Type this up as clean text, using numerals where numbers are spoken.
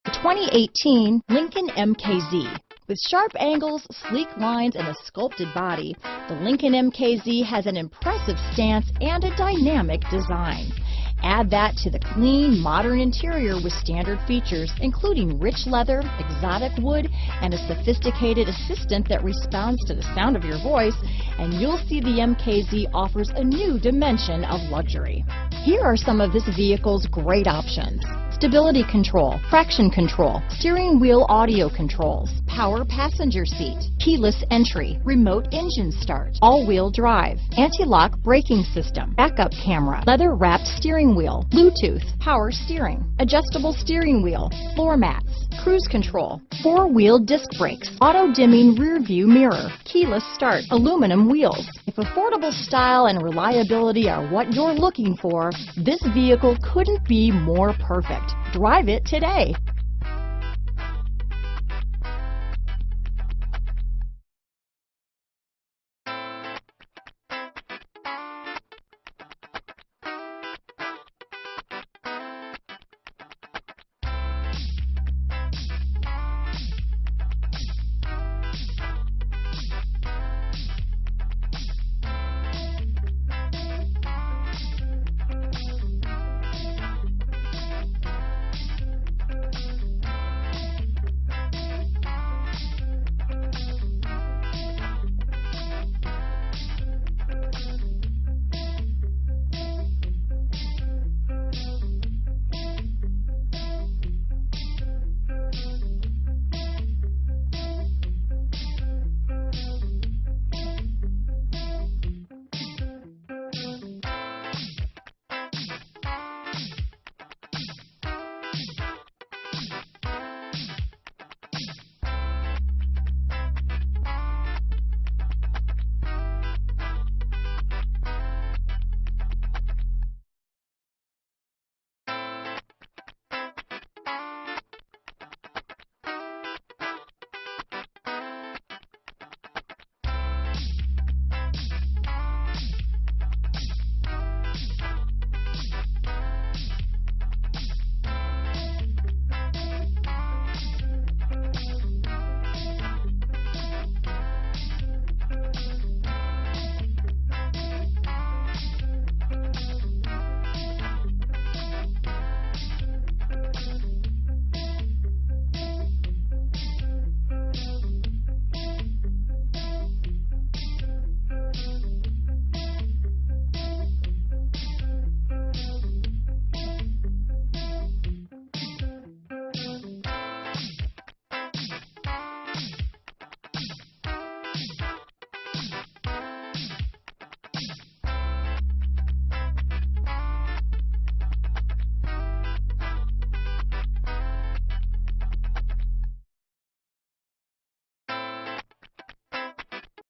The 2018 Lincoln MKZ. With sharp angles, sleek lines, and a sculpted body, the Lincoln MKZ has an impressive stance and a dynamic design. Add that to the clean, modern interior with standard features, including rich leather, exotic wood, and a sophisticated assistant that responds to the sound of your voice, and you'll see the MKZ offers a new dimension of luxury. Here are some of this vehicle's great options: stability control, traction control, steering wheel audio controls, power passenger seat, keyless entry, remote engine start, all-wheel drive, anti-lock braking system, backup camera, leather-wrapped steering wheel, Bluetooth, power steering, adjustable steering wheel, floor mats, cruise control, four-wheel disc brakes, auto-dimming rear-view mirror, keyless start, aluminum wheels. If affordable style and reliability are what you're looking for, this vehicle couldn't be more perfect. Drive it today.